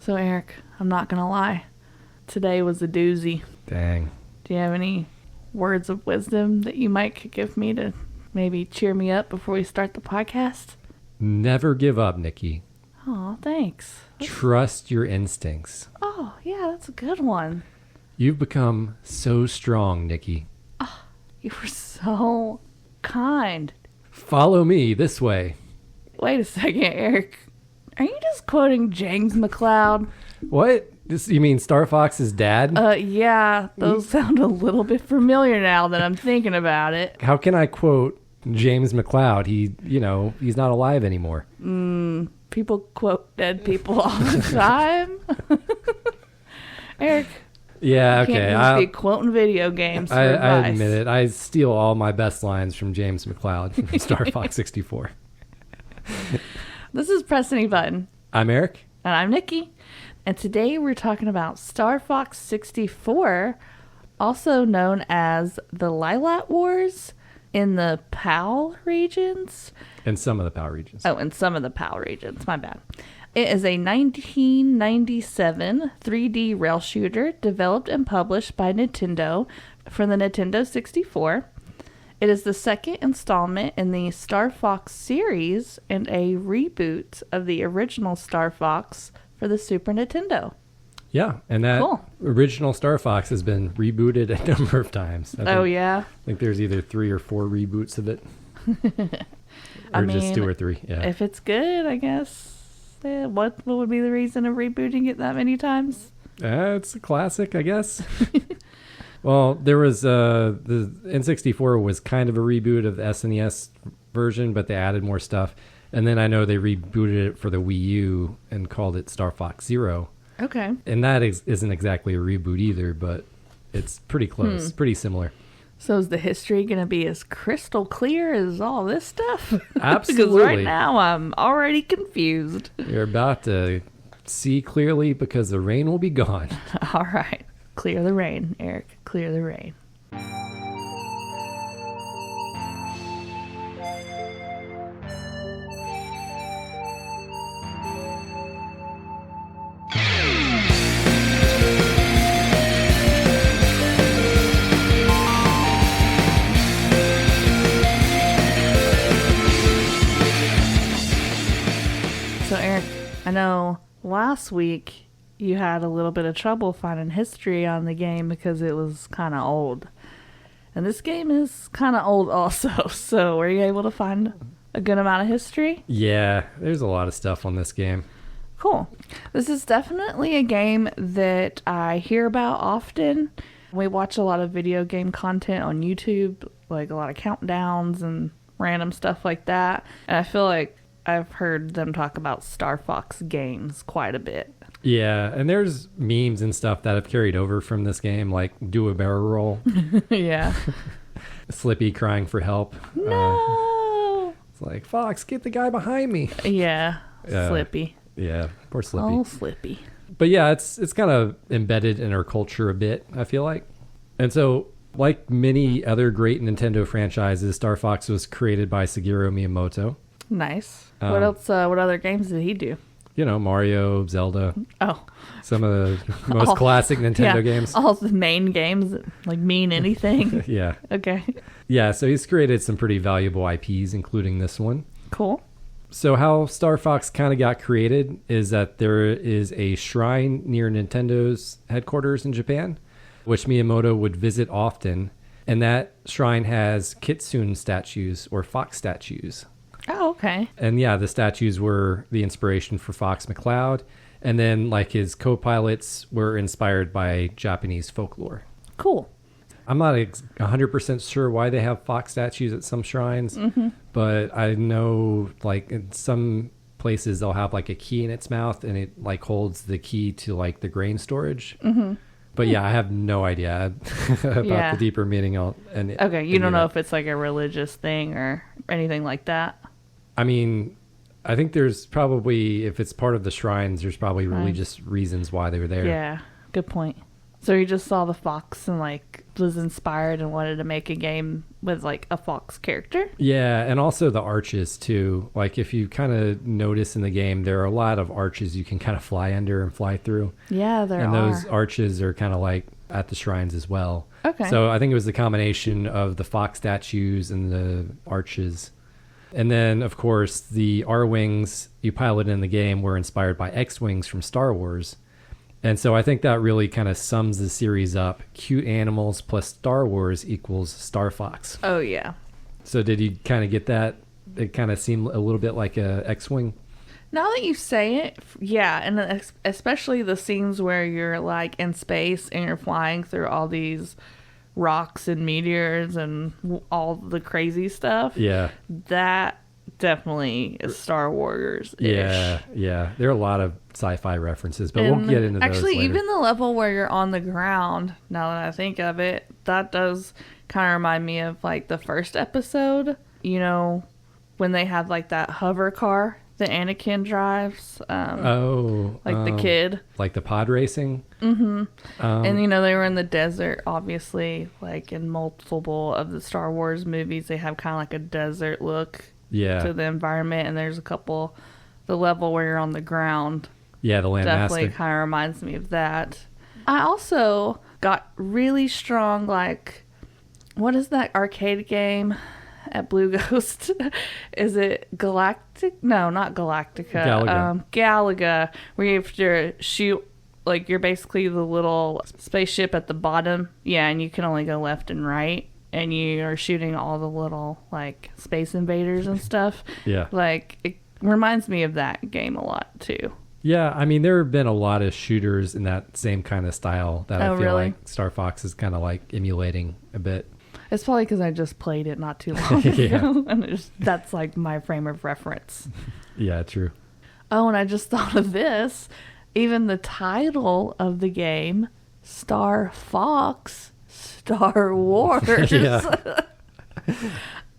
So, Eric, I'm not going to lie. Today was a doozy. Dang. Do you have any words of wisdom that you might give me to maybe cheer me up before we start the podcast? Never give up, Nikki. Oh, thanks. Trust your instincts. Oh, yeah, that's a good one. You've become so strong, Nikki. Oh, you were so kind. Follow me this way. Wait a second, Eric. Are you just quoting James McLeod? What? You mean Star Fox's dad? Yeah, those sound a little bit familiar now that I'm thinking about it. How can I quote James McLeod? He's not alive anymore. People quote dead people all the time. Eric. Yeah, you okay. Can't just be quoting video games for advice. I admit it. I steal all my best lines from James McLeod from Star Fox 64. This is Press Any Button. I'm Eric. And I'm Nikki. And today we're talking about Star Fox 64, also known as the Lylat Wars in the PAL regions. In some of the PAL regions. Oh, in some of the PAL regions. My bad. It is a 1997 3D rail shooter developed and published by Nintendo for the Nintendo 64. It is the second installment in the Star Fox series and a reboot of the original Star Fox for the Super Nintendo. Yeah, and that original Star Fox has been rebooted a number of times. Yeah? I think there's either 3 or 4 reboots of it. Or just 2 or 3, yeah. If it's good, I guess. What would be the reason of rebooting it that many times? It's a classic, I guess. Well, there was the N64 was kind of a reboot of the SNES version, but they added more stuff. And then I know they rebooted it for the Wii U and called it Star Fox Zero. Okay. And that isn't exactly a reboot either, but it's pretty close, pretty similar. So is the history going to be as crystal clear as all this stuff? Absolutely. Because right now I'm already confused. You're about to see clearly because the rain will be gone. All right. Clear the rain, Eric. Clear the rain. So, Eric, I know last week you had a little bit of trouble finding history on the game because it was kind of old. And this game is kind of old also. So, were you able to find a good amount of history? Yeah, there's a lot of stuff on this game. Cool. This is definitely a game that I hear about often. We watch a lot of video game content on YouTube, like a lot of countdowns and random stuff like that. And I feel like I've heard them talk about Star Fox games quite a bit. Yeah, and there's memes and stuff that have carried over from this game, like do a barrel roll. Yeah. Slippy crying for help. No! It's like, Fox, get the guy behind me. Yeah, Slippy. Yeah, poor Slippy. Oh, Slippy. But yeah, it's kind of embedded in our culture a bit, I feel like. And so, like many other great Nintendo franchises, Star Fox was created by Shigeru Miyamoto. Nice. What else? What other games did he do? Mario, Zelda. Oh. Some of the most classic Nintendo games. All the main games that, like, mean anything. Yeah. Okay. Yeah, so he's created some pretty valuable IPs, including this one. Cool. So how Star Fox kind of got created is that there is a shrine near Nintendo's headquarters in Japan, which Miyamoto would visit often. And that shrine has kitsune statues or fox statues. Oh, okay. And yeah, the statues were the inspiration for Fox McCloud. And then like his co-pilots were inspired by Japanese folklore. Cool. I'm not 100% sure why they have fox statues at some shrines, but I know like in some places they'll have like a key in its mouth and it like holds the key to like the grain storage. But yeah, I have no idea about the deeper meaning. Okay, you don't know if it's like a religious thing or anything like that? I mean, I think there's probably, if it's part of the shrines, there's probably religious reasons why they were there. Yeah, good point. So he just saw the fox and like was inspired and wanted to make a game with like a fox character. Yeah, and also the arches too. Like if you kind of notice in the game, there are a lot of arches you can kind of fly under and fly through. Yeah, there are. And those arches are kind of like at the shrines as well. Okay. So I think it was the combination of the fox statues and the arches. And then, of course, the Arwings you pilot in the game were inspired by X-Wings from Star Wars. And so I think that really kind of sums the series up. Cute animals plus Star Wars equals Star Fox. Oh, yeah. So did you kind of get that? It kind of seemed a little bit like a X-Wing. Now that you say it, yeah, and especially the scenes where you're like in space and you're flying through all these rocks and meteors and all the crazy stuff. Yeah. That definitely is Star Wars-ish. Yeah. There are a lot of sci-fi references, but we'll get into those actually, later. even the level where you're on the ground, now that I think of it, that does kind of remind me of like the first episode, you know, when they have like that hover car that Anakin drives. The kid. Like the pod racing? Mm-hmm. And, you know, they were in the desert, obviously, like in multiple of the Star Wars movies. They have kind of like a desert look to the environment. And there's a couple, the level where you're on the ground. Yeah, the Landmaster. Definitely kind of reminds me of that. I also got really strong, like, what is that arcade game at Blue Ghost? Is it Galactic? No, not Galactica. Galaga, where you have to shoot, like, you're basically the little spaceship at the bottom. Yeah, and you can only go left and right. And you are shooting all the little, like, space invaders and stuff. Yeah. Like, it reminds me of that game a lot, too. Yeah, I mean, there have been a lot of shooters in that same kind of style that I feel like Star Fox is kind of like emulating a bit. It's probably because I just played it not too long ago. And that's like my frame of reference. Yeah, true. Oh, and I just thought of this. Even the title of the game, Star Fox, Star Wars.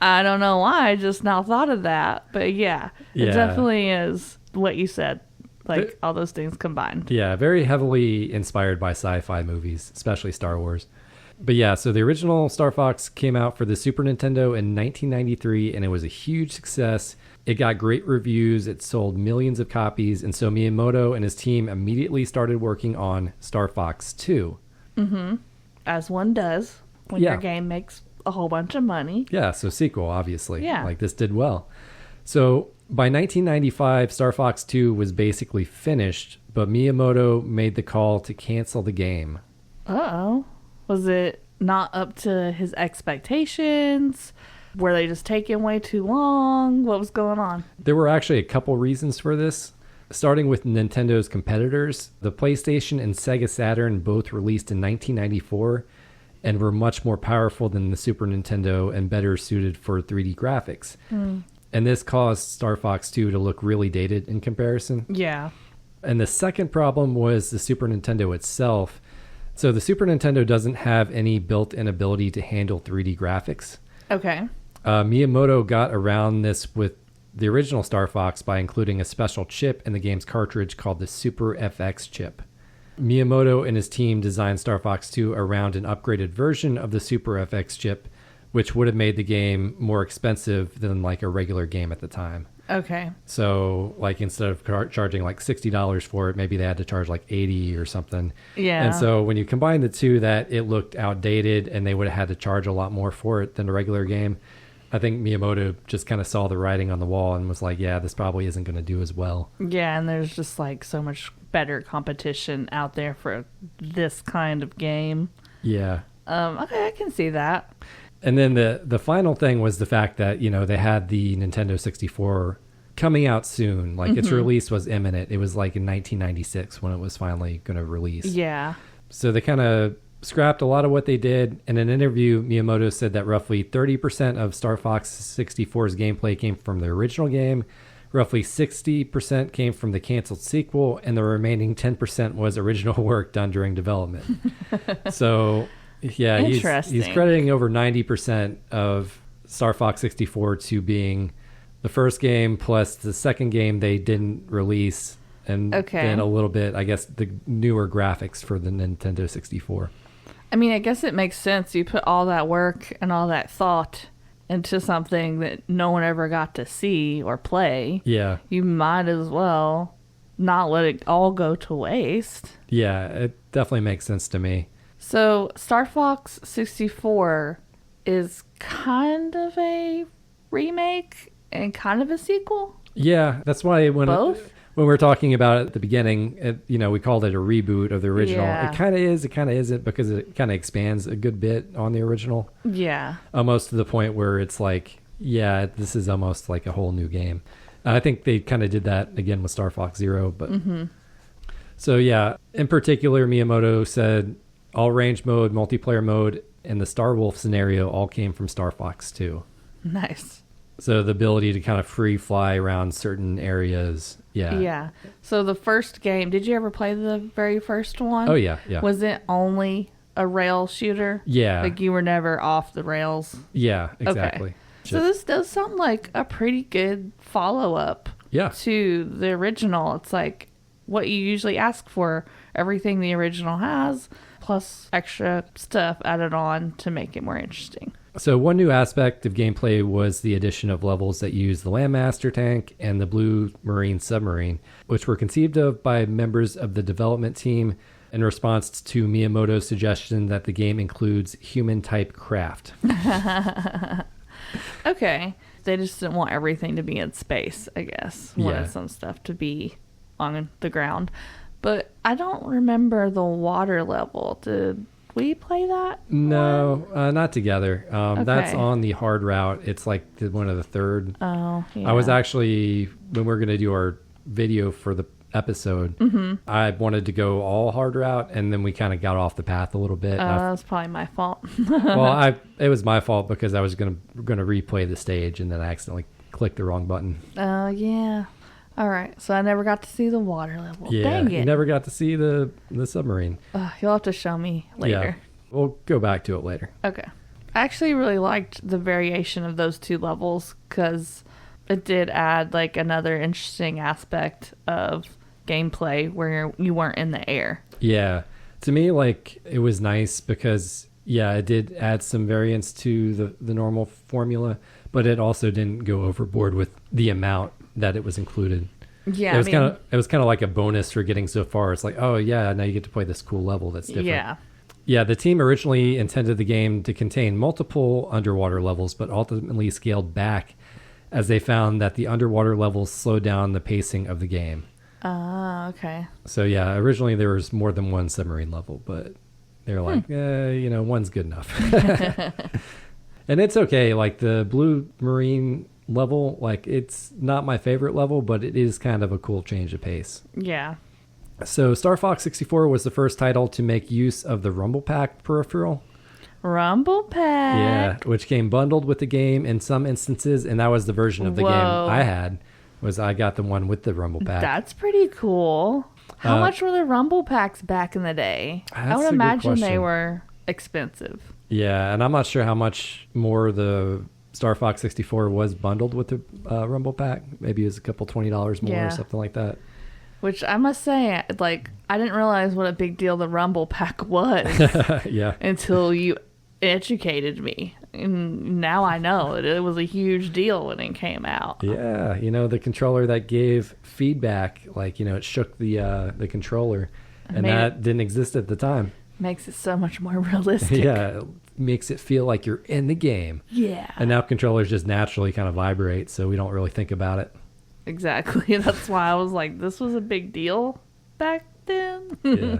I don't know why. I just now thought of that. But yeah, it definitely is what you said. Like all those things combined. Yeah, very heavily inspired by sci-fi movies, especially Star Wars. But yeah, so the original Star Fox came out for the Super Nintendo in 1993, and it was a huge success. It got great reviews. It sold millions of copies. And so Miyamoto and his team immediately started working on Star Fox 2. Mm-hmm. As one does when your game makes a whole bunch of money. Yeah, so sequel, obviously. Yeah. Like this did well. So by 1995, Star Fox 2 was basically finished, but Miyamoto made the call to cancel the game. Uh-oh. Was it not up to his expectations? Were they just taking way too long? What was going on? There were actually a couple reasons for this. Starting with Nintendo's competitors, the PlayStation and Sega Saturn both released in 1994 and were much more powerful than the Super Nintendo and better suited for 3D graphics. And this caused Star Fox 2 to look really dated in comparison. Yeah. And the second problem was the Super Nintendo itself. So the Super Nintendo doesn't have any built-in ability to handle 3D graphics. Okay. Miyamoto got around this with the original Star Fox by including a special chip in the game's cartridge called the Super FX chip. Miyamoto and his team designed Star Fox 2 around an upgraded version of the Super FX chip, which would have made the game more expensive than like a regular game at the time. Okay. So, like, instead of charging like $60 for it, maybe they had to charge like $80 or something. Yeah. And so when you combine the two, that it looked outdated and they would have had to charge a lot more for it than a regular game. I think Miyamoto just kind of saw the writing on the wall and was like, yeah, this probably isn't going to do as well. Yeah, and there's just like so much better competition out there for this kind of game. Yeah. Okay, I can see that. And then the final thing was the fact that, you know, they had the Nintendo 64 coming out soon. Like, its release was imminent. It was like in 1996 when it was finally going to release. Yeah. So they kind of scrapped a lot of what they did. In an interview, Miyamoto said that roughly 30% of Star Fox 64's gameplay came from the original game, roughly 60% came from the canceled sequel, and the remaining 10% was original work done during development. So... yeah, he's crediting over 90% of Star Fox 64 to being the first game plus the second game they didn't release and then a little bit, I guess, the newer graphics for the Nintendo 64. I mean, I guess it makes sense. You put all that work and all that thought into something that no one ever got to see or play. Yeah. You might as well not let it all go to waste. Yeah, it definitely makes sense to me. So Star Fox 64 is kind of a remake and kind of a sequel? Yeah, that's why Both? When we were talking about it at the beginning, we called it a reboot of the original. Yeah. It kind of is, it kind of isn't, because it kind of expands a good bit on the original. Yeah. Almost to the point where it's like, yeah, this is almost like a whole new game. I think they kind of did that again with Star Fox Zero. But So yeah, in particular, Miyamoto said all range mode, multiplayer mode, and the Star Wolf scenario all came from Star Fox 2. Nice. So the ability to kind of free fly around certain areas. Yeah. Yeah. So the first game, did you ever play the very first one? Oh, yeah. Yeah. Was it only a rail shooter? Yeah. Like you were never off the rails? Yeah, exactly. Okay. So this does sound like a pretty good follow-up to the original. It's like what you usually ask for, everything the original has, plus extra stuff added on to make it more interesting. So one new aspect of gameplay was the addition of levels that use the Landmaster tank and the Blue Marine submarine, which were conceived of by members of the development team in response to Miyamoto's suggestion that the game includes human-type craft. Okay. They just didn't want everything to be in space, I guess. Wanted some stuff to be on the ground. But I don't remember the water level. Did we play that? No, not together. Okay. That's on the hard route. It's like one of the third. Oh, yeah. I was actually, when we were going to do our video for the episode, I wanted to go all hard route, and then we kind of got off the path a little bit. That was probably my fault. Well, it was my fault because I was going to replay the stage, and then I accidentally clicked the wrong button. Oh, yeah. All right. So I never got to see the water level. Yeah, Dang it. You never got to see the submarine. You'll have to show me later. Yeah, we'll go back to it later. Okay. I actually really liked the variation of those two levels because it did add like another interesting aspect of gameplay where you weren't in the air. Yeah. To me, like, it was nice because, yeah, it did add some variance to the normal formula, but it also didn't go overboard with the amount that it was included. Yeah. It was kind of like a bonus for getting so far. It's like, oh, yeah, now you get to play this cool level that's different. Yeah. Yeah, the team originally intended the game to contain multiple underwater levels, but ultimately scaled back as they found that the underwater levels slowed down the pacing of the game. Okay. So yeah, originally there was more than one submarine level, but they're like, one's good enough. And it's okay. Like the Blue Marine level, like it's not my favorite level, but it is kind of a cool change of pace. Yeah. So Star Fox 64 was the first title to make use of the Rumble Pack peripheral. Rumble Pack. Yeah, which came bundled with the game in some instances, and that was the version of the game I had. I got the one with the Rumble Pack. That's pretty cool. How much were the Rumble Packs back in the day? I would imagine they were expensive. Yeah, and I'm not sure how much more the Star Fox 64 was bundled with the Rumble Pack. Maybe it was a couple $20 more or something like that. Which I must say, like, I didn't realize what a big deal the Rumble Pack was until you educated me. And now I know that it was a huge deal when it came out. Yeah, the controller that gave feedback, like, it shook the controller, and that didn't exist at the time. Makes it so much more realistic. Yeah, it makes it feel like you're in the game. Yeah. And now controllers just naturally kind of vibrate, so we don't really think about it. Exactly. That's why I was like, this was a big deal back then. Yeah.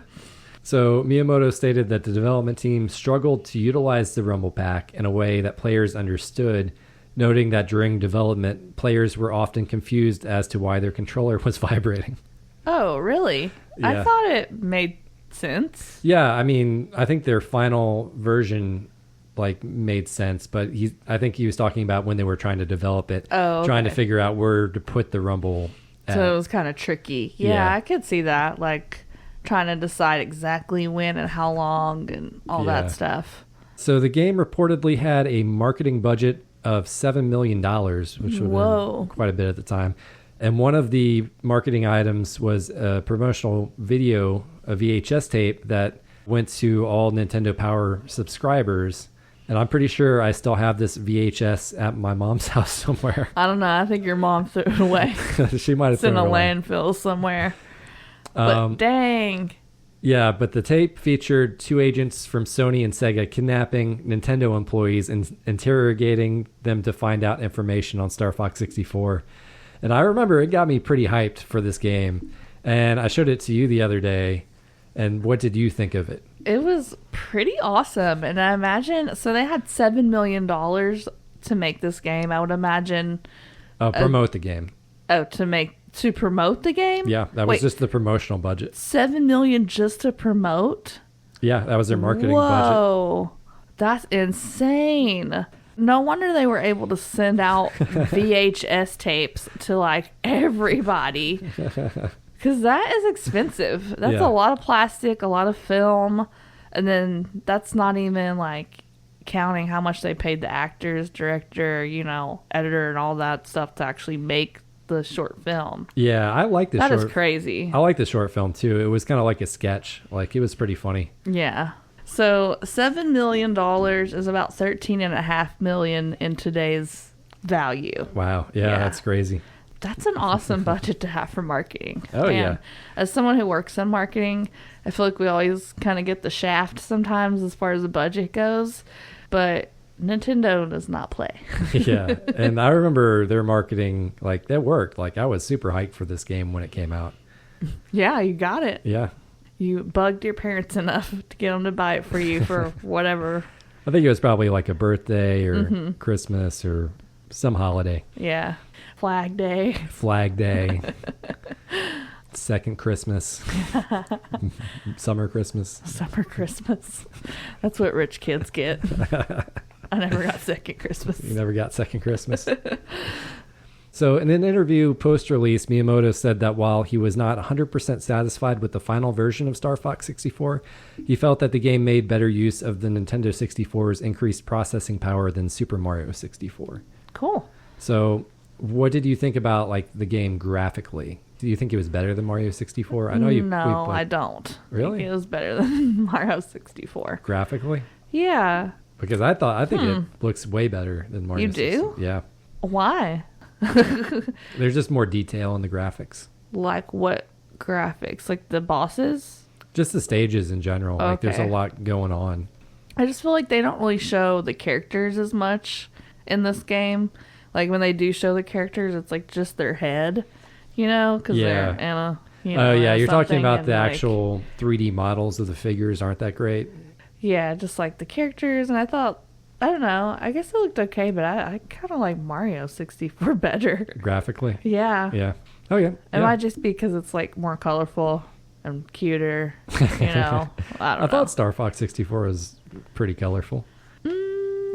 So Miyamoto stated that the development team struggled to utilize the Rumble Pack in a way that players understood, noting that during development, players were often confused as to why their controller was vibrating. Oh, really? Yeah. I thought it made sense. Yeah, I mean, I think their final version made sense, but I think he was talking about when they were trying to develop it, trying to figure out where to put the rumble at. So it was kind of tricky. Yeah, I could see that, like trying to decide exactly when and how long and all that stuff. So the game reportedly had a marketing budget of $7 million, which would have been quite a bit at the time. And one of the marketing items was a promotional video, a VHS tape that went to all Nintendo Power subscribers. And I'm pretty sure I still have this VHS at my mom's house somewhere. I don't know. I think your mom threw it away. She might have It's in thrown a it away. landfill somewhere. But dang. Yeah, but the tape featured 2 agents from Sony and Sega kidnapping Nintendo employees and interrogating them to find out information on Star Fox 64. And I remember it got me pretty hyped for this game. And I showed it to you the other day. And what did you think of it? It was pretty awesome. And I imagine, so they had $7 million to make this game. I would imagine. Promote the game. To promote the game? Yeah, that was just the promotional budget. $7 million just to promote? Yeah, that was their marketing budget. Whoa, that's insane. No wonder they were able to send out VHS tapes to like everybody. Because that is expensive. That's a lot of plastic, a lot of film. And then that's not even like counting how much they paid the actors, director, editor, and all that stuff to actually make the short film. Yeah, I like this. That is crazy. I like the short film too. It was kind of like a sketch. Like, it was pretty funny. Yeah. So $7 million is about $13.5 million in today's value. Wow. Yeah, that's crazy. That's an awesome budget to have for marketing. Oh, yeah. As someone who works in marketing, I feel like we always kind of get the shaft sometimes as far as the budget goes. But Nintendo does not play. Yeah. And I remember their marketing, like, that worked. Like, I was super hyped for this game when it came out. Yeah, you got it. Yeah. You bugged your parents enough to get them to buy it for you for whatever. I think it was probably like a birthday or Christmas or some holiday. Yeah. Flag Day. Flag Day. Second Christmas. Summer Christmas. Summer Christmas. That's what rich kids get. I never got second Christmas. You never got second Christmas. So in an interview post-release, Miyamoto said that while he was not 100% satisfied with the final version of Star Fox 64, he felt that the game made better use of the Nintendo 64's increased processing power than Super Mario 64. Cool. So what did you think about like the game graphically? Do you think it was better than Mario 64? I know you. No, I don't. Really? It was better than Mario 64. Graphically? Yeah. Because I think it looks way better than Mario 64. You do? Yeah. Why? There's just more detail in the graphics. Like what graphics? Like the bosses? Just the stages in general. Like there's a lot going on. I just feel like they don't really show the characters as much in this game. Like when they do show the characters, it's like just their head, because they're in a. Oh yeah, you're talking about the like, actual 3D models of the figures aren't that great. Yeah, just like the characters, and I thought, I don't know, I guess it looked okay, but I kind of like Mario 64 better. Graphically? Yeah. Yeah. Oh yeah. It might just be because it's like more colorful and cuter, I don't know. I thought Star Fox 64 was pretty colorful.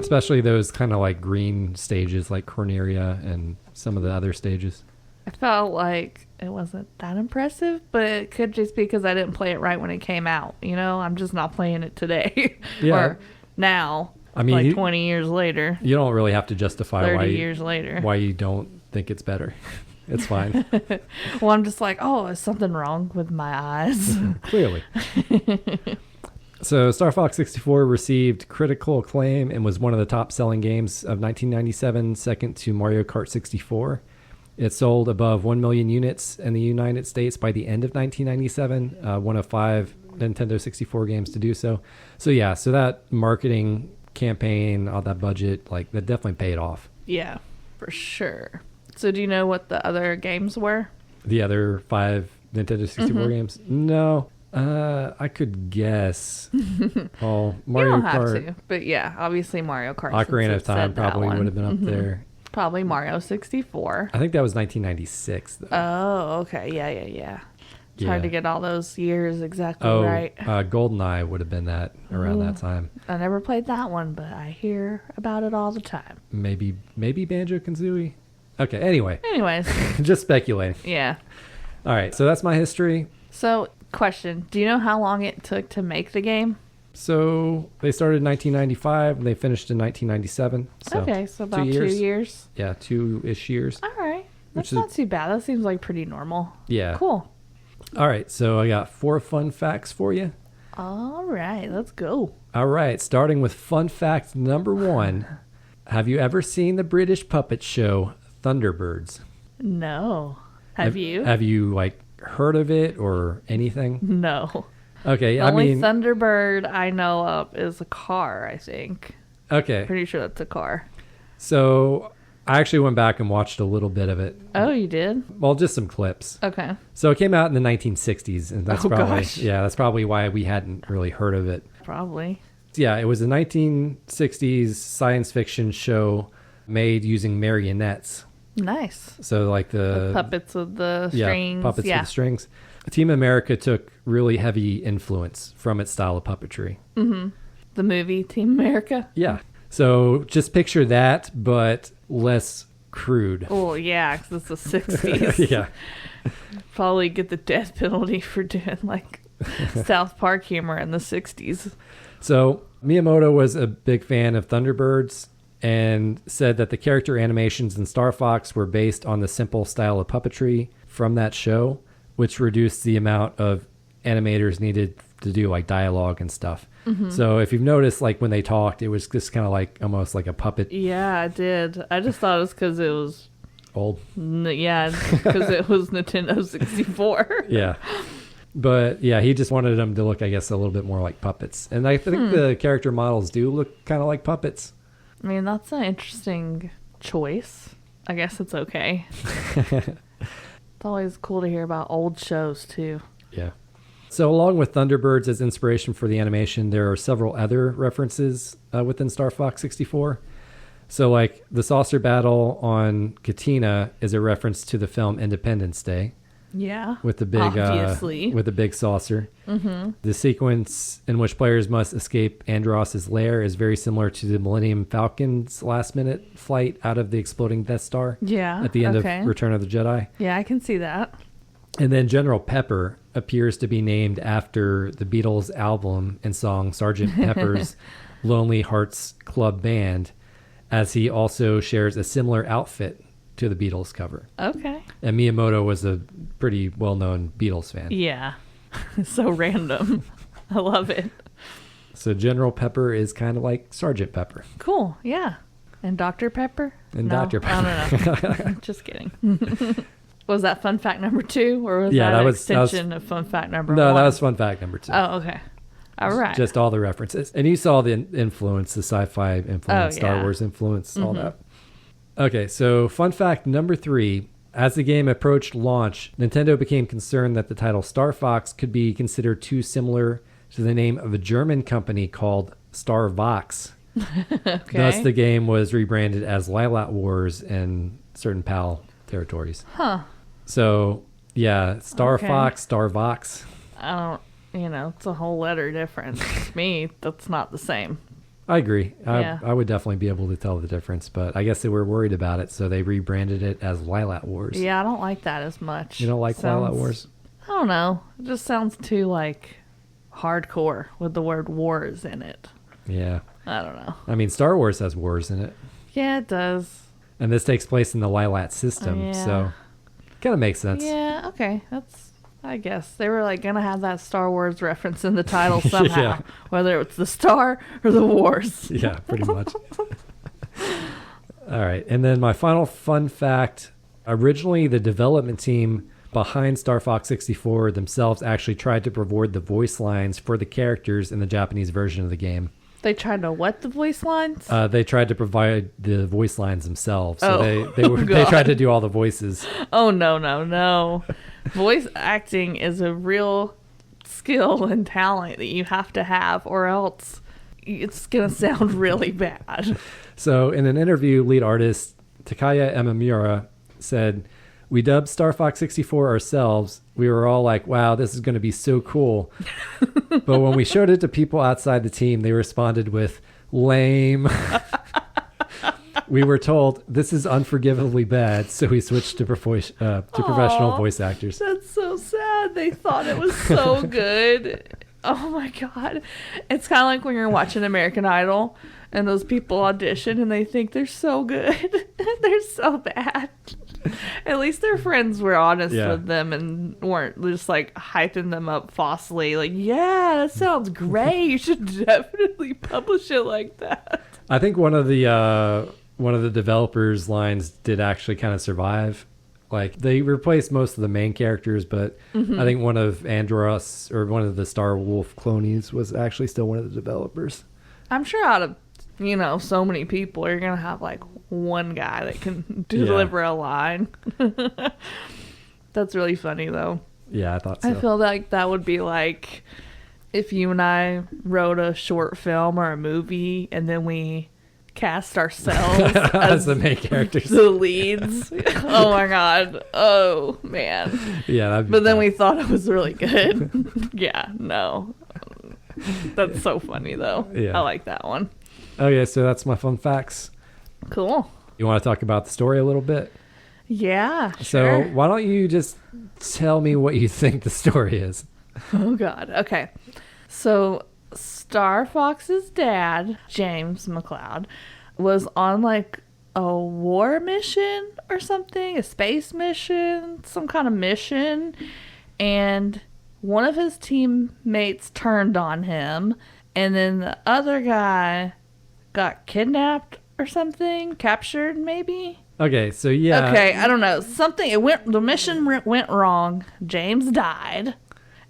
Especially those kind of like green stages like Corneria and some of the other stages. I felt like it wasn't that impressive, but it could just be because I didn't play it right when it came out. I'm just not playing it today. Yeah. Or now. I mean, like 20 years later. You don't really have to justify 30 years later. Why you don't think it's better. It's fine. Well, I'm just like, is something wrong with my eyes? Clearly. So Star Fox 64 received critical acclaim and was one of the top-selling games of 1997, second to Mario Kart 64. It sold above 1 million units in the United States by the end of 1997, one of 5 Nintendo 64 games to do so. So that marketing campaign, all that budget, like that definitely paid off. Yeah, for sure. So do you know what the other games were? The other 5 Nintendo 64 games? No. I could guess. Mario you don't Kart. have to, but yeah, obviously Mario Kart. Ocarina of Time probably would have been up there. Probably Mario 64. I think that was 1996, though. Oh, okay. Yeah. It's hard to get all those years exactly right. GoldenEye would have been that around that time. I never played that one, but I hear about it all the time. Maybe Banjo-Kazooie? Okay, Anyways. Just speculating. Yeah. All right, so that's my history. So, question. Do you know how long it took to make the game? So, they started in 1995, and they finished in 1997. So okay, so about 2 years. Yeah, 2-ish years. All right. That's not too bad. That seems like pretty normal. Yeah. Cool. All right, so I got 4 fun facts for you. All right, let's go. All right, starting with fun fact number 1. Have you ever seen the British puppet show Thunderbirds? No. Have you? Have you, like, heard of it or anything? No. Okay, The only Thunderbird I know of is a car, I think. Okay. Pretty sure that's a car. So I actually went back and watched a little bit of it. Oh, you did? Well, just some clips. Okay. So it came out in the 1960s, and that's gosh. that's probably why we hadn't really heard of it. Probably. Yeah, it was a 1960s science fiction show made using marionettes. Nice. So like the puppets with the strings. Yeah, puppets with the strings. Team America took really heavy influence from its style of puppetry. Mm-hmm. The movie Team America? Yeah. So just picture that, but less crude. Oh, yeah, because it's the 60s. Yeah. Probably get the death penalty for doing, like, South Park humor in the 60s. So Miyamoto was a big fan of Thunderbirds and said that the character animations in Star Fox were based on the simple style of puppetry from that show, which reduced the amount of animators needed to do like dialogue and stuff. Mm-hmm. So if you've noticed, like when they talked, it was just kind of like almost like a puppet. Yeah, I did. I just thought it was because it was old. Yeah, because it was Nintendo 64. Yeah. But yeah, he just wanted them to look, I guess, a little bit more like puppets. And I think the character models do look kind of like puppets. I mean, that's an interesting choice. I guess it's okay. It's always cool to hear about old shows, too. Yeah. So along with Thunderbirds as inspiration for the animation, there are several other references within Star Fox 64. So like the saucer battle on Katina is a reference to the film Independence Day. Yeah. With the big obviously. With the big saucer. Mm-hmm. The sequence in which players must escape Andross's lair is very similar to the Millennium Falcon's last-minute flight out of the exploding Death Star. Yeah. At the end of Return of the Jedi. Yeah, I can see that. And then General Pepper appears to be named after the Beatles' album and song Sgt. Pepper's Lonely Hearts Club Band, as he also shares a similar outfit to the Beatles cover. Okay. And Miyamoto was a pretty well-known Beatles fan. Yeah. So random. I love it. So General Pepper is kind of like Sgt. Pepper. Cool. Yeah. And Dr. Pepper? And no, Dr. Pepper. I don't know. Just kidding. Was that fun fact number 2? Or was that an extension of fun fact number 1? No, that was fun fact number 2. Oh, okay. All right. Just all the references. And you saw the influence, the sci-fi influence, Star Wars influence, all that. Okay, so fun fact number 3. As the game approached launch, Nintendo became concerned that the title Star Fox could be considered too similar to the name of a German company called Star Vox. Okay. Thus, the game was rebranded as Lylat Wars in certain PAL territories. Huh. So, yeah, Star Fox, Star Vox. I don't, it's a whole letter difference. To me, that's not the same. I agree. Yeah. I would definitely be able to tell the difference, but I guess they were worried about it, so they rebranded it as Lylat Wars. Yeah, I don't like that as much. You don't like Lylat Wars? I don't know. It just sounds too, like, hardcore with the word wars in it. Yeah. I don't know. I mean, Star Wars has wars in it. Yeah, it does. And this takes place in the Lylat system, so kind of makes sense. Yeah, okay. I guess they were like gonna have that Star Wars reference in the title somehow, whether it's the Star or the Wars. Yeah, pretty much. All right, and then my final fun fact: originally, the development team behind Star Fox 64 themselves actually tried to provide the voice lines for the characters in the Japanese version of the game. They tried to what, the voice lines? They tried to provide the voice lines themselves. So Oh. they tried to do all the voices. Oh, no. Voice acting is a real skill and talent that you have to have, or else it's going to sound really bad. So in an interview, lead artist Takaya Emamura said, "We dubbed Star Fox 64 ourselves. We were all like, wow, this is going to be so cool. But when we showed it to people outside the team, they responded with, lame." We were told, this is unforgivably bad, so we switched to professional voice actors. That's so sad. They thought it was so good. Oh, my God. It's kind of like when you're watching American Idol, and those people audition, and they think they're so good. They're so bad. At least their friends were honest Yeah. with them and weren't just like hyping them up falsely. Like, yeah, that sounds great. You should definitely publish it like that. I think one of the developers' lines did actually kind of survive. Like, they replaced most of the main characters, but I think one of Andross, or one of the Star Wolf clonies, was actually still one of the developers. I'm sure out of, so many people, you're going to have like one guy that can deliver a line. That's really funny, though. Yeah, I thought so. I feel like that would be like if you and I wrote a short film or a movie and then we cast ourselves as the main characters, the leads. Oh my god. Oh man. Yeah, but then we thought it was really good. Yeah, no. That's so funny though. Yeah. I like that one. Okay, so that's my fun facts. Cool. You want to talk about the story a little bit? Yeah, So sure. why don't you just tell me what you think the story is? Oh god. Okay. So Star Fox's dad, James McLeod, was on like a war mission or something, a space mission, some kind of mission, and one of his teammates turned on him, and then the other guy got kidnapped or something, captured maybe. Okay, so yeah. Okay, I don't know. The mission went wrong. James died,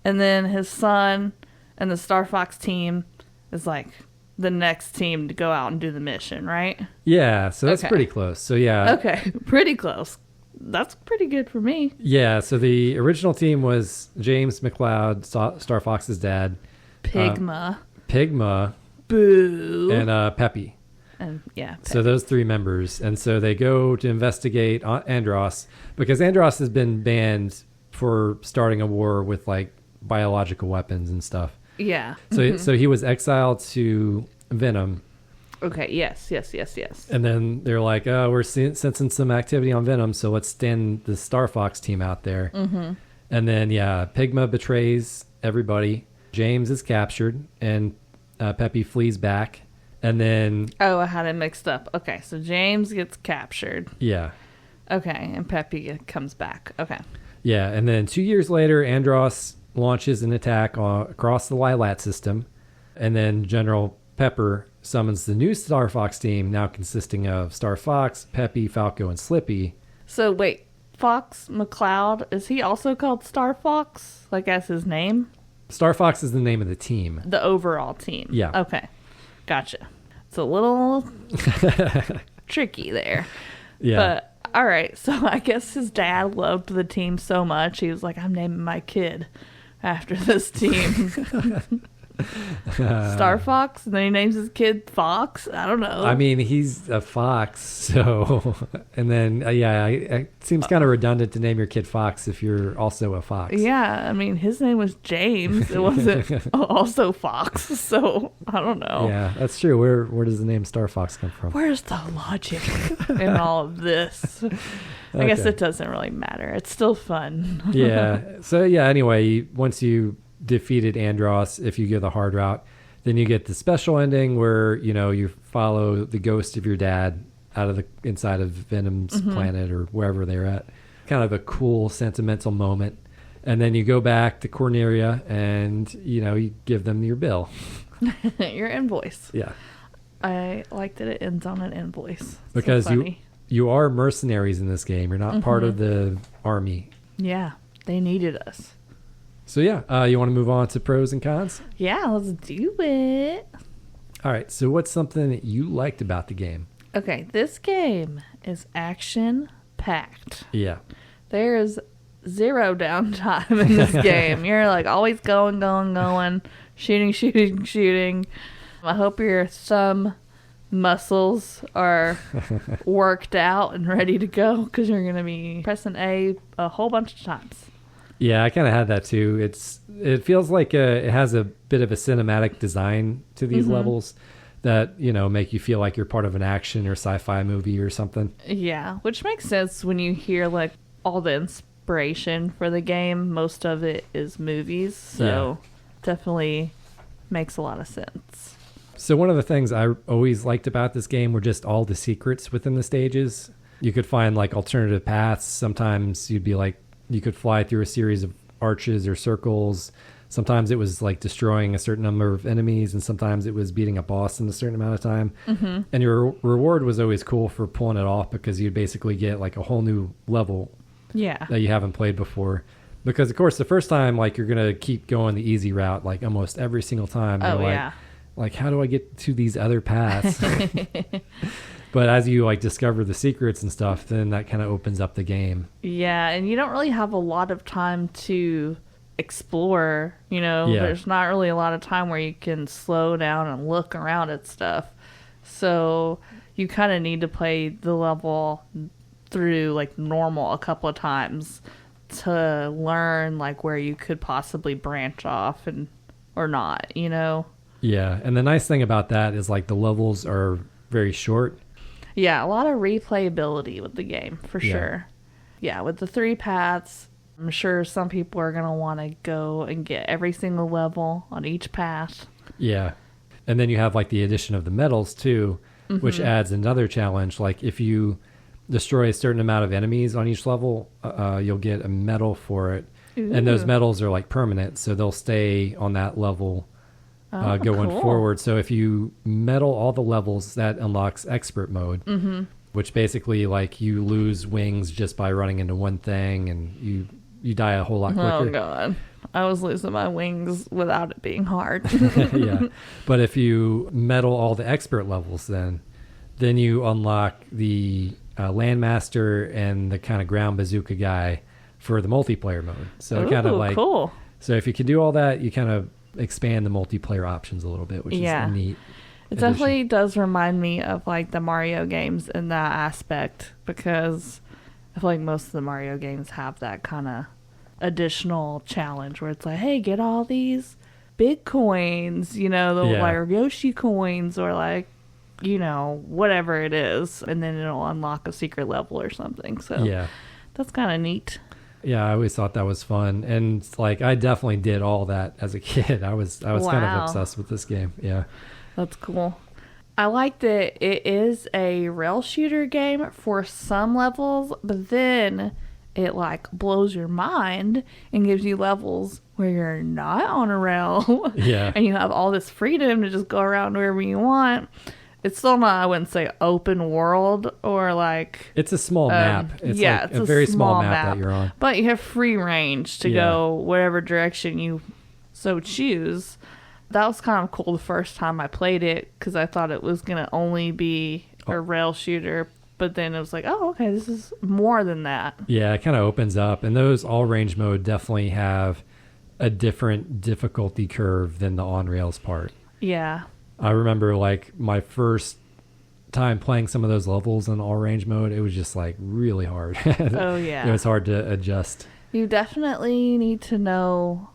and then his son and the Star Fox team is like the next team to go out and do the mission, right? Yeah, so that's Okay. pretty close. So yeah. Okay, pretty close. That's pretty good for me. Yeah, so the original team was James McLeod, Star Fox's dad, Pigma. Pigma, Boo. and Peppy. And yeah. So those three members. And so they go to investigate Andross, because Andross has been banned for starting a war with like biological weapons and stuff. Yeah. So he was exiled to Venom. Okay, yes. And then they're like, oh, we're sensing some activity on Venom, so let's stand the Star Fox team out there. Mm-hmm. And then, yeah, Pigma betrays everybody. James is captured, and Peppy flees back. And then... Oh, I had it mixed up. Okay, so James gets captured. Yeah. Okay, and Peppy comes back. Okay. Yeah, and then 2 years later, Andross launches an attack across the Lylat system. And then General Pepper summons the new Star Fox team, now consisting of Star Fox, Peppy, Falco, and Slippy. So wait, Fox McCloud, is he also called Star Fox? Like that's his name? Star Fox is the name of the team. The overall team. Yeah. Okay. Gotcha. It's a little tricky there. Yeah. But all right, so I guess his dad loved the team so much, he was like, I'm naming my kid after this team. Star Fox, and then he names his kid Fox. I don't know. I mean, he's a fox, so... And then, it seems kind of redundant to name your kid Fox if you're also a fox. Yeah, I mean, his name was James. It wasn't also Fox, so I don't know. Yeah, that's true. Where does the name Star Fox come from? Where's the logic in all of this? I guess Okay. it doesn't really matter. It's still fun. Yeah. So, yeah, anyway, once you defeated Andross, if you go the hard route, then you get the special ending where, you follow the ghost of your dad out of the inside of Venom's planet or wherever they're at. Kind of a cool sentimental moment. And then you go back to Cornelia and, you give them your bill. Your invoice. Yeah. I like that it ends on an invoice. So Because funny. you are mercenaries in this game. You're not part of the army. Yeah, they needed us. So, yeah, you want to move on to pros and cons? Yeah, let's do it. All right. So what's something that you liked about the game? Okay, this game is action-packed. Yeah. There is zero downtime in this game. You're like always going, shooting. I hope your thumb muscles are worked out and ready to go because you're going to be pressing A whole bunch of times. Yeah, I kind of had that too. It feels like it has a bit of a cinematic design to these levels that, make you feel like you're part of an action or sci-fi movie or something. Yeah, which makes sense when you hear like all the inspiration for the game. Most of it is movies, so definitely makes a lot of sense. So one of the things I always liked about this game were just all the secrets within the stages. You could find like alternative paths. Sometimes you'd be like, you could fly through a series of arches or circles. Sometimes it was like destroying a certain number of enemies, and sometimes it was beating a boss in a certain amount of time. And your reward was always cool for pulling it off, because you'd basically get like a whole new level that you haven't played before. Because of course the first time, like, you're gonna keep going the easy route like almost every single time. You're like, how do I get to these other paths? But as you like discover the secrets and stuff, then that kind of opens up the game. Yeah, and you don't really have a lot of time to explore, There's not really a lot of time where you can slow down and look around at stuff. So you kind of need to play the level through like normal a couple of times to learn like where you could possibly branch off and or not, Yeah, and the nice thing about that is like the levels are very short. Yeah, a lot of replayability with the game, for sure. Yeah, with the 3 paths, I'm sure some people are going to want to go and get every single level on each path. Yeah, and then you have like the addition of the medals too, which adds another challenge. Like if you destroy a certain amount of enemies on each level, you'll get a medal for it. Ooh. And those medals are like permanent, so they'll stay on that level going forward. So if you medal all the levels, that unlocks expert mode, which basically like you lose wings just by running into one thing, and you die a whole lot quicker. Oh god, I was losing my wings without it being hard. Yeah, but if you medal all the expert levels, then you unlock the landmaster and the kind of ground bazooka guy for the multiplayer mode. So kind of like cool. So if you can do all that, you kind of expand the multiplayer options a little bit, which is neat. It definitely does remind me of like the Mario games in that aspect, because I feel like most of the Mario games have that kind of additional challenge where it's like, hey, get all these big coins, the like Yoshi coins, or like, whatever it is, and then it'll unlock a secret level or something. So that's kind of neat. Yeah, I always thought that was fun, and like I definitely did all that as a kid. I was kind of obsessed with this game. Yeah, that's cool. I like that it is a rail shooter game for some levels, but then it like blows your mind and gives you levels where you're not on a rail. Yeah, and you have all this freedom to just go around wherever you want. It's still not, I wouldn't say open world, or like... It's a small map. It's like it's a very small map that you're on. But you have free range to go whatever direction you so choose. That was kind of cool the first time I played it, because I thought it was going to only be a rail shooter. But then it was like, oh, okay, this is more than that. Yeah, it kind of opens up. And those all-range mode definitely have a different difficulty curve than the on-rails part. Yeah. I remember like my first time playing some of those levels in all range mode, it was just like really hard. Oh yeah. It was hard to adjust. You definitely need to know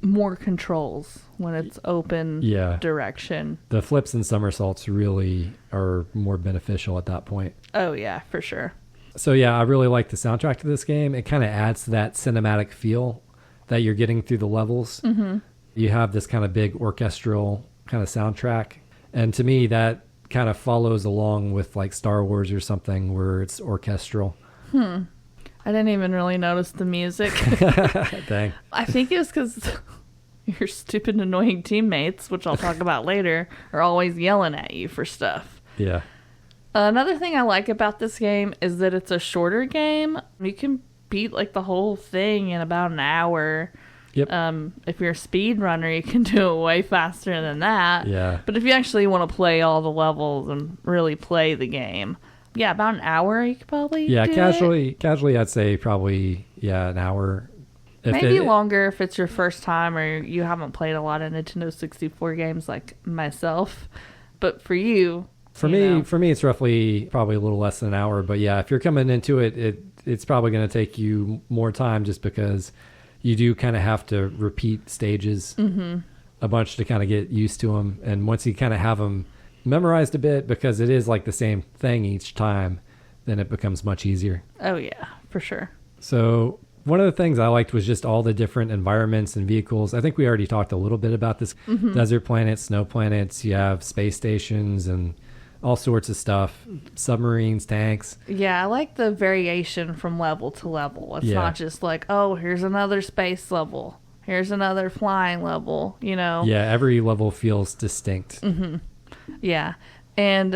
more controls when it's open direction. The flips and somersaults really are more beneficial at that point. Oh yeah, for sure. So yeah, I really like the soundtrack to this game. It kind of adds to that cinematic feel that you're getting through the levels. You have this kind of big orchestral kind of soundtrack, and to me that kind of follows along with like Star Wars or something where it's orchestral. I didn't even really notice the music. Dang. I think it was because your stupid annoying teammates, which I'll talk about later, are always yelling at you for stuff. Yeah. Another thing I like about this game is that it's a shorter game. You can beat like the whole thing in about an hour. Yep. If you're a speed runner, you can do it way faster than that. Yeah. But if you actually want to play all the levels and really play the game, about an hour you could probably do casually I'd say probably an hour. Maybe longer if it's your first time or you haven't played a lot of Nintendo 64 games like myself. But for you, for me it's roughly probably a little less than an hour. But yeah, if you're coming into it's probably going to take you more time, just because you do kind of have to repeat stages a bunch to kind of get used to them. And once you kind of have them memorized a bit, because it is like the same thing each time, then it becomes much easier. Oh, yeah, for sure. So one of the things I liked was just all the different environments and vehicles. I think we already talked a little bit about this. Desert planets, snow planets, you have space stations, and all sorts of stuff, submarines, tanks. Yeah, I like the variation from level to level. It's Yeah. not just like, oh, here's another space level. Here's another flying level, you know? Yeah, every level feels distinct. Yeah. And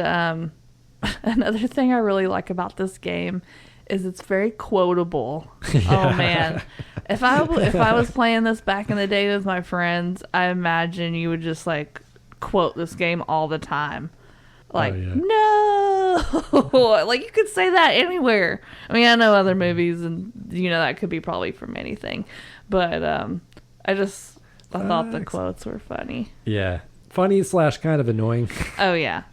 another thing I really like about this game is it's very quotable. Oh, man. If I was playing this back in the day with my friends, I imagine you would just, like, quote this game all the time. Like, no! Like, you could say that anywhere. I mean, I know other movies, and, you know, that could be probably from anything. But I thought the quotes were funny. Yeah. Funny / kind of annoying. Oh, yeah.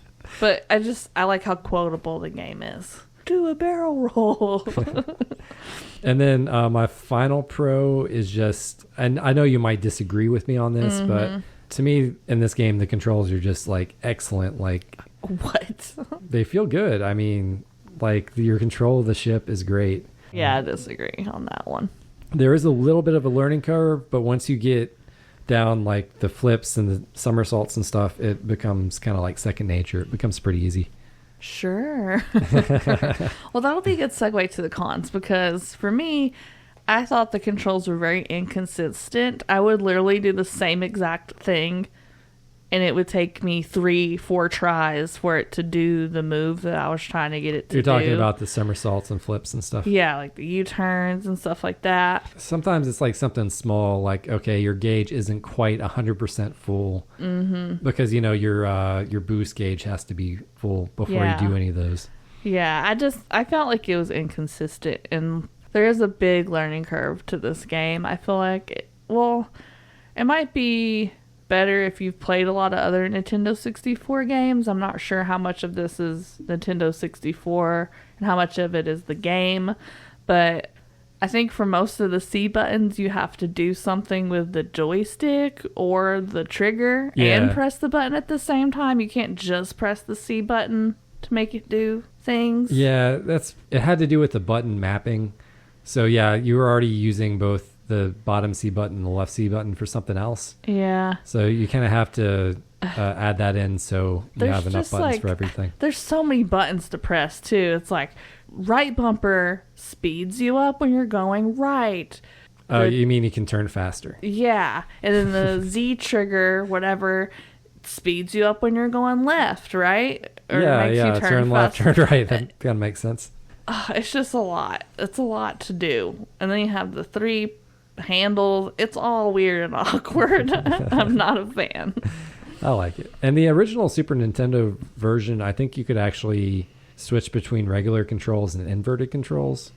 But I like how quotable the game is. Do a barrel roll. And then my final pro is just, and I know you might disagree with me on this, but to me in this game, the controls are just like excellent. Like, What? they feel good. I mean, like your control of the ship is great. Yeah, I disagree on that one. There is a little bit of a learning curve, but once you get down like the flips and the somersaults and stuff, it becomes kind of like second nature. It becomes pretty easy. Sure. Well, that'll be a good segue to the cons, because for me, I thought the controls were very inconsistent. I would literally do the same exact thing, and it would take me 3-4 tries for it to do the move that I was trying to get it to do. You're talking about the somersaults and flips and stuff. Yeah, like the U-turns and stuff like that. Sometimes it's like something small, like, okay, your gauge isn't quite 100% full because, you know, your boost gauge has to be full before you do any of those. Yeah, I felt like it was inconsistent, and there is a big learning curve to this game. I feel like, it might be better if you've played a lot of other Nintendo 64 games. I'm not sure how much of this is Nintendo 64 and how much of it is the game, but I think for most of the C buttons, you have to do something with the joystick or the trigger and press the button at the same time. You can't just press the C button to make it do things. Yeah, it had to do with the button mapping. So yeah, you were already using both the bottom C button and the left C button for something else. Yeah. So you kind of have to add that in so you have enough buttons for everything. There's so many buttons to press too. It's like right bumper speeds you up when you're going right. Oh, you mean you can turn faster? Yeah. And then the Z trigger, whatever, speeds you up when you're going left, right? Or makes you turn left, turn right. That kind of makes sense. It's just a lot. It's a lot to do. And then you have the 3 handles. It's all weird and awkward. I'm not a fan. I like it. And the original Super Nintendo version, I think you could actually switch between regular controls and inverted controls.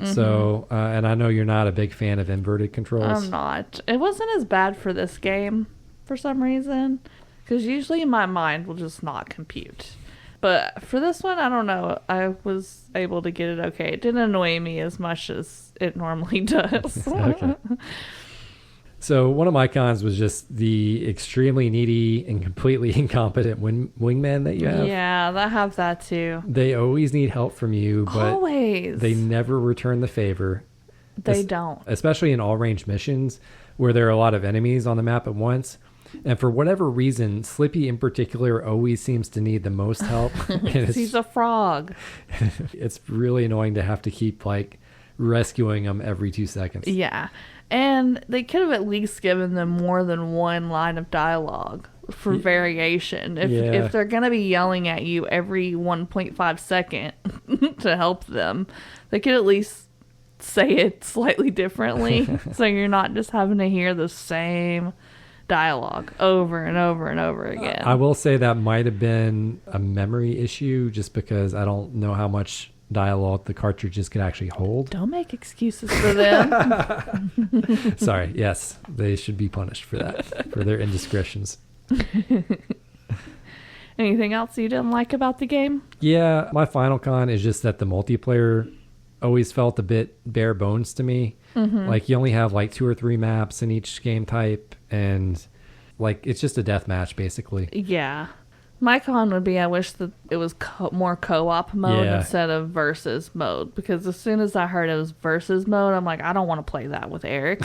So, and I know you're not a big fan of inverted controls. I'm not. It wasn't as bad for this game for some reason, because usually my mind will just not compute. But for this one, I don't know. I was able to get it okay. It didn't annoy me as much as it normally does. Okay. So one of my cons was just the extremely needy and completely incompetent wingman that you have. Yeah, I have that too. They always need help from you, but always. They never return the favor. They don't. Especially in all-range missions where there are a lot of enemies on the map at once. And for whatever reason, Slippy in particular always seems to need the most help. He's a frog. It's really annoying to have to keep like rescuing him every 2 seconds. Yeah. And they could have at least given them more than one line of dialogue for variation. If they're going to be yelling at you every 1.5 second to help them, they could at least say it slightly differently. So you're not just having to hear the same dialogue over and over and over again. I will say that might have been a memory issue just because I don't know how much dialogue the cartridges could actually hold. Don't make excuses for them. Sorry. Yes, they should be punished for that, for their indiscretions. Anything else you didn't like about the game? Yeah, my final con is just that the multiplayer always felt a bit bare bones to me. Like you only have like 2 or 3 maps in each game type, and like it's just a death match basically. Yeah. My con would be I wish that it was more co-op mode Yeah. instead of versus mode. Because as soon as I heard it was versus mode, I'm like, I don't want to play that with Eric.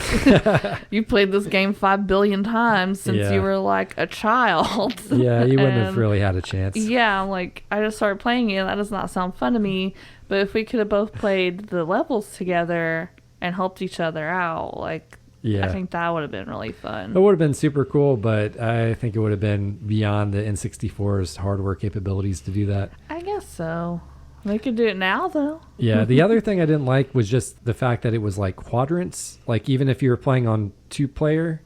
You played this game 5 billion times since Yeah. you were like a child. Yeah, you wouldn't have And, really had a chance. yeah, I'm like, I just started playing it. That does not sound fun to me. But if we could have both played the levels together and helped each other out, like, Yeah. I think that would have been really fun. It would have been super cool, but I think it would have been beyond the N64's hardware capabilities to do that. I guess so. They could do it now, though. Yeah, the other thing I didn't like was just the fact that it was like quadrants, like even if you were playing on 2-player.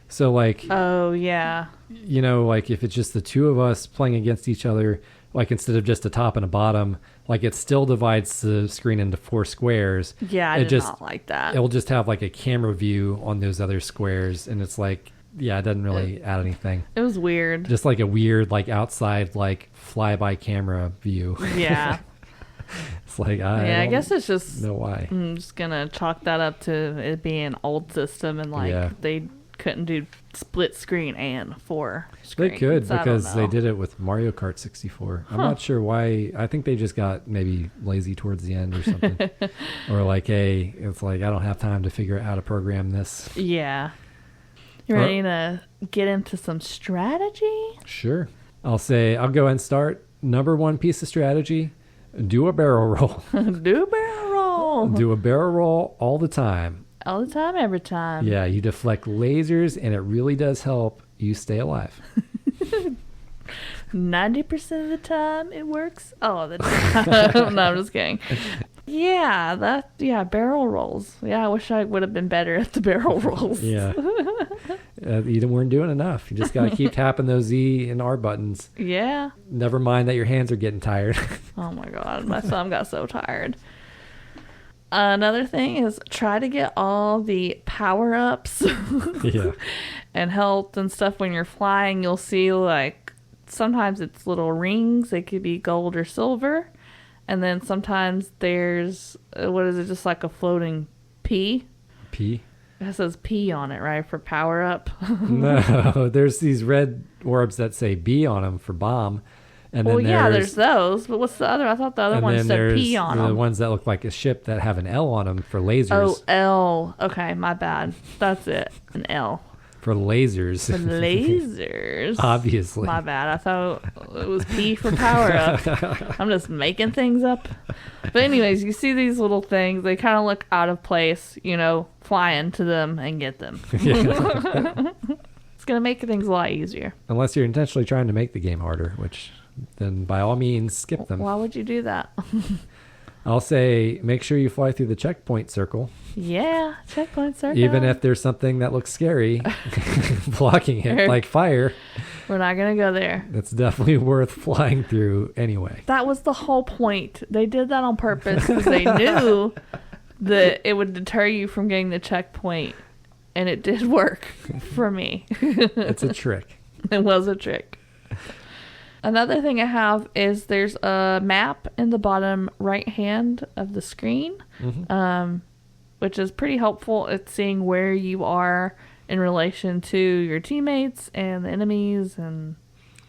So like, Oh, yeah. you know, like if it's just the two of us playing against each other, like instead of just a top and a bottom, like it still divides the screen into 4 squares. Yeah, I It did just- not like that. It'll just have like a camera view on those other squares, and it's like, yeah, it doesn't really add anything. It was weird. Just like a weird, like outside, like fly-by camera view. Yeah. It's like, I don't guess it's just, know why. I'm just going to chalk that up to it being an old system and like Yeah. they couldn't do split screen and 4 screens. They could I don't because they know. did it with Mario Kart 64. I'm not sure why. I think they just got maybe lazy towards the end or something. Or like, hey, it's like, I don't have time to figure out how to program this. Yeah. You ready to get into some strategy? Sure. I'll go and start. Number 1 piece of strategy, do a barrel roll. Do a barrel roll. Do a barrel roll all the time. All the time, every time. Yeah, you deflect lasers, and it really does help you stay alive. 90% of the time it works all the time. No, I'm just kidding. Yeah, barrel rolls. Yeah, I wish I would have been better at the barrel rolls. Yeah. You weren't doing enough. You just got to keep tapping those Z and R buttons. Yeah. Never mind that your hands are getting tired. Oh my god, my thumb got so tired. Another thing is try to get all the power-ups Yeah. and health and stuff when you're flying. You'll see like sometimes it's little rings. They could be gold or silver. And then sometimes there's, what is it, just like a floating P? P? It says P on it, right, for power-up. No, there's these red orbs that say B on them for bomb. And Well, then yeah, there's those. But what's the other? I thought the other and one then said there's P on the them. ones that look like a ship that have an L on them for Oh, lasers. L. Okay, my bad. That's it. An L. For lasers. For lasers. Obviously. My bad. I thought it was P for power up. I'm just making things up. But anyways, you see these little things. They kind of look out of place. You know, fly into them and get them. Yeah. It's going to make things a lot easier. Unless you're intentionally trying to make the game harder, which then by all means skip them. Why would you do that? I'll say make sure you fly through the checkpoint circle. Yeah, checkpoint circle. Even if there's something that looks scary blocking it, like fire, We're not going to go there. it's definitely worth flying through anyway. That was the whole point. They did that on purpose because they knew that it would deter you from getting the checkpoint. And it did work for me. It's a trick. It was a trick. Another thing I have is there's a map in the bottom right hand of the screen, which is pretty helpful at seeing where you are in relation to your teammates and the enemies and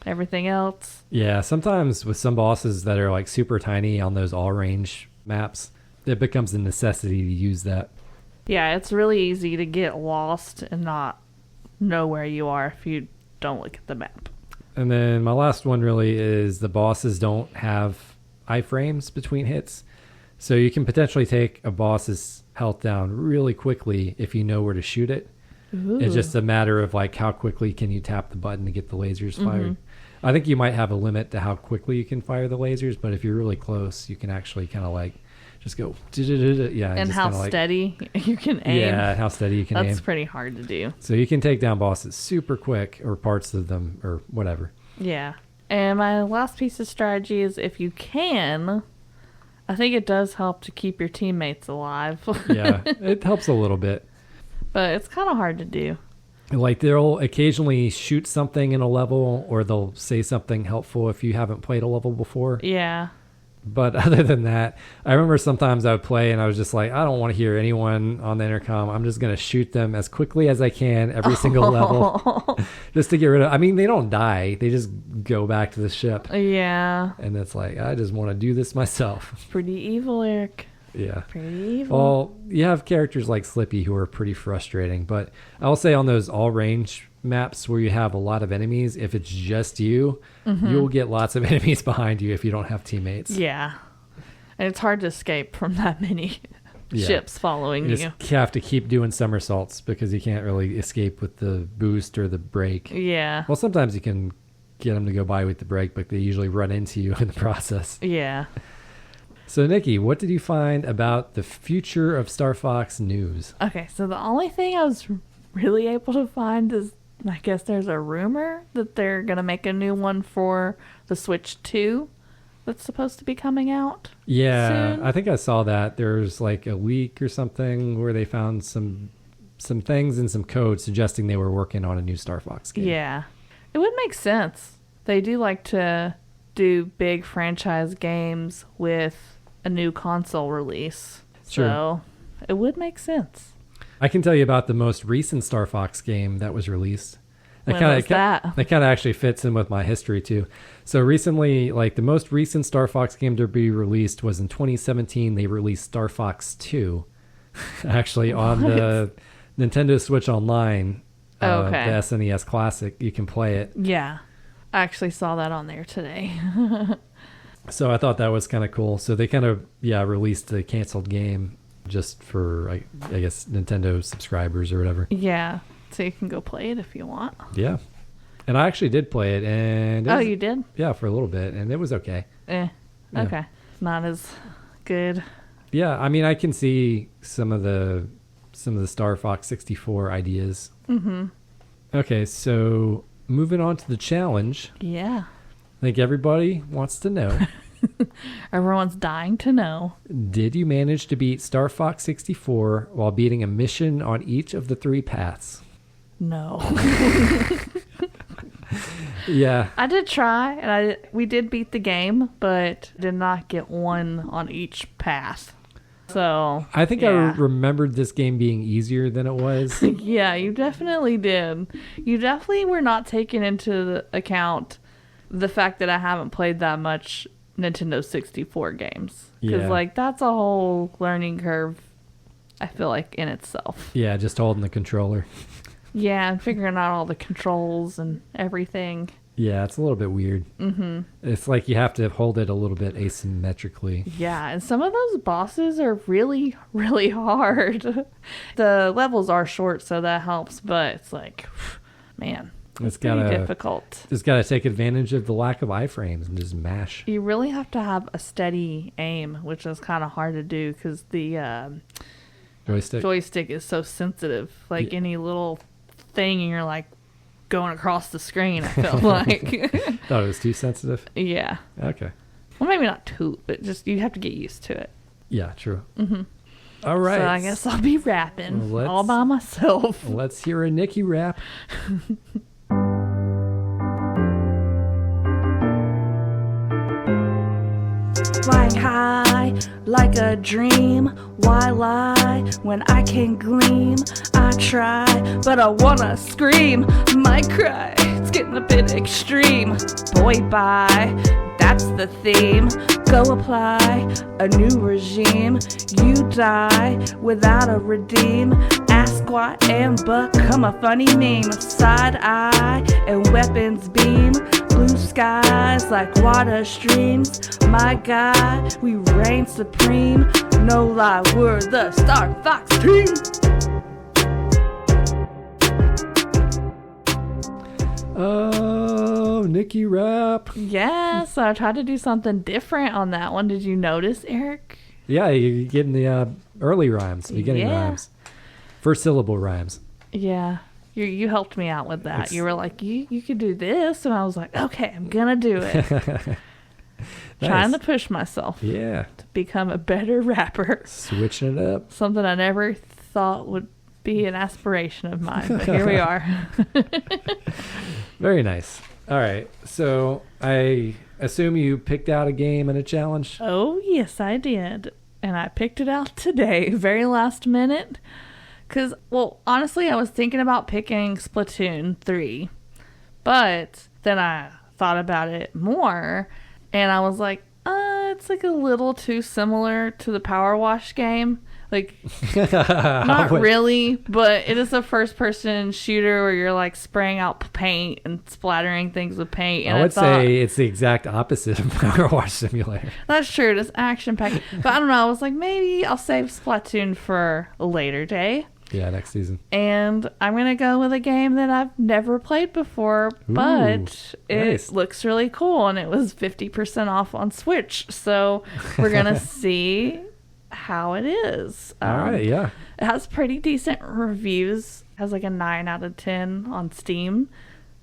everything else. Yeah, sometimes with some bosses that are like super tiny on those all range maps, it becomes a necessity to use that. Yeah, it's really easy to get lost and not know where you are if you don't look at the map. And then my last one really is the bosses don't have iframes between hits. So you can potentially take a boss's health down really quickly if you know where to shoot it. Ooh. It's just a matter of like how quickly can you tap the button to get the lasers fired. I think you might have a limit to how quickly you can fire the lasers, but if you're really close, you can actually kind of like just go, yeah. And just how kinda like, steady you can aim. yeah, how steady you can aim. That's pretty hard to do. So you can take down bosses super quick, or parts of them, or whatever. Yeah. And my last piece of strategy is if you can, I think it does help to keep your teammates alive. Yeah, it helps a little bit. But it's kind of hard to do. Like they'll occasionally shoot something in a level, or they'll say something helpful if you haven't played a level before. Yeah. But other than that, I remember sometimes I would play and I was just like, I don't want to hear anyone on the intercom. I'm just going to shoot them as quickly as I can every single level just to get rid of. I mean, they don't die. They just go back to the ship. Yeah. And it's like, I just want to do this myself. Pretty evil, Eric. Yeah. Pretty evil. Well, you have characters like Slippy who are pretty frustrating. But I'll say on those all-range maps where you have a lot of enemies, if it's just you, you'll get lots of enemies behind you if you don't have teammates. Yeah. And it's hard to escape from that many ships following you. You just have to keep doing somersaults because you can't really escape with the boost or the brake. Yeah. Well, sometimes you can get them to go by with the brake, but they usually run into you in the process. Yeah. So, Nikki, what did you find about the future of Star Fox news? Okay, so the only thing I was really able to find is, I guess there's a rumor that they're going to make a new one for the Switch 2 that's supposed to be coming out soon. I think I saw that. There's like a leak or something where they found some things and some code suggesting they were working on a new Star Fox game. Yeah. It would make sense. They do like to do big franchise games with a new console release. Sure. So it would make sense. I can tell you about the most recent Star Fox game that was released. When was that? That kind of actually fits in with my history too. So recently, like the most recent Star Fox game to be released was in 2017. They released Star Fox 2, actually on the Nintendo Switch Online. The SNES Classic. You can play it. Yeah, I actually saw that on there today. So I thought that was kind of cool. So they kind of released the canceled game just for I guess Nintendo subscribers or whatever. Yeah. So you can go play it if you want. Yeah. And I actually did play it, and you did? Yeah, for a little bit, and it was okay. Yeah. Okay. Not as good. Yeah, I mean, I can see some of the Star Fox 64 ideas. Mm-hmm. Okay, so moving on to the challenge. Yeah. I think everybody wants to know. Everyone's dying to know. Did you manage to beat Star Fox 64 while beating a mission on each of the 3 paths? No. Yeah. I did try, and we did beat the game, but did not get one on each path. So I think I remembered this game being easier than it was. Yeah, you definitely did. You definitely were not taking into account the fact that I haven't played that much Nintendo 64 games. Because, that's a whole learning curve, I feel like, in itself. Yeah, just holding the controller. Yeah, and figuring out all the controls and everything. Yeah, it's a little bit weird. Mm-hmm. It's like you have to hold it a little bit asymmetrically. Yeah, and some of those bosses are really, really hard. The levels are short, so that helps, but it's like, man, it's pretty difficult. Just got to take advantage of the lack of iframes and just mash. You really have to have a steady aim, which is kind of hard to do because the joystick is so sensitive. Like any little thing, and you're like going across the screen, I felt like. Thought it was too sensitive? Yeah. Okay. Well, maybe not too, but just you have to get used to it. Yeah, true. Mm-hmm. All right. So I guess I'll be rapping all by myself. Let's hear a Nikki rap. Flying high like a dream. Why lie when I can gleam? I try, but I wanna scream. My cry, it's getting a bit extreme. Boy, bye, that's the theme. Go apply a new regime. You die without a redeem. Ask why and become a funny meme. Side eye and weapons beam. Blue skies like water streams. My God, we reign supreme. No lie, we're the Star Fox team. Oh, Nikki rap. Yeah, so I tried to do something different on that one. Did you notice, Eric? Yeah, you're getting the early rhymes, beginning rhymes. First syllable rhymes. Yeah. You helped me out with that. You were like, you could do this. And I was like, okay, I'm going to do it. Nice. Trying to push myself. Yeah. To become a better rapper. Switching it up. Something I never thought would be an aspiration of mine. But here we are. Very nice. All right. So I assume you picked out a game and a challenge? Oh, yes, I did. And I picked it out today, very last minute. Because, well, honestly, I was thinking about picking Splatoon 3. But then I thought about it more. And I was like, it's like a little too similar to the Power Wash game. Like, not really, but it is a first-person shooter where you're, like, spraying out paint and splattering things with paint. And I would say it's the exact opposite of Power Wash Simulator. That's true. It is action-packed. But I don't know. I was like, maybe I'll save Splatoon for a later day. Yeah, next season. And I'm going to go with a game that I've never played before, but it looks really cool, and it was 50% off on Switch. So we're going to see how it is. All right, yeah. It has pretty decent reviews. It has like a 9 out of 10 on Steam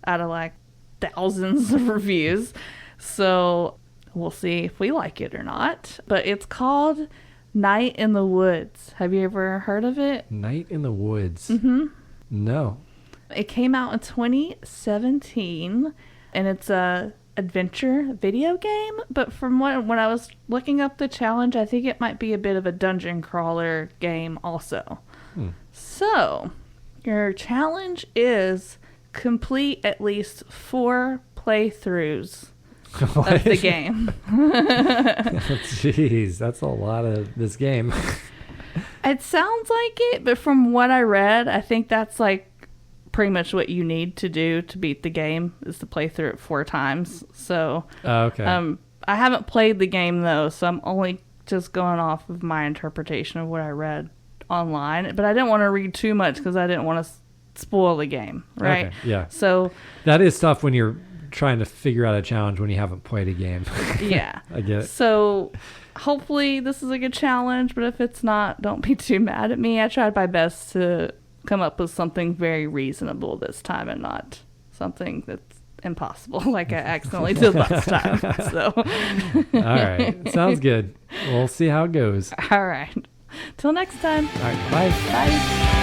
out of like thousands of reviews. So we'll see if we like it or not. But it's called Night in the Woods. Have you ever heard of it? Night in the Woods? Mm-hmm. No. It came out in 2017, and it's a adventure video game, but from when I was looking up the challenge, I think it might be a bit of a dungeon crawler game also. So your challenge is complete at least 4 playthroughs of the game. Jeez, that's a lot of this game. It sounds like it, but from what I read, I think that's like pretty much what you need to do to beat the game is to play through it 4 times. So, okay. I haven't played the game though, so I'm only just going off of my interpretation of what I read online. But I didn't want to read too much because I didn't want to spoil the game, right? Okay, yeah. So that is tough when you're trying to figure out a challenge when you haven't played a game. Yeah. I get it. So hopefully this is a good challenge, but if it's not, don't be too mad at me. I tried my best to come up with something very reasonable this time and not something that's impossible like I accidentally did last time. So all right. Sounds good. We'll see how it goes. All right. Till next time. All right. Bye. Bye.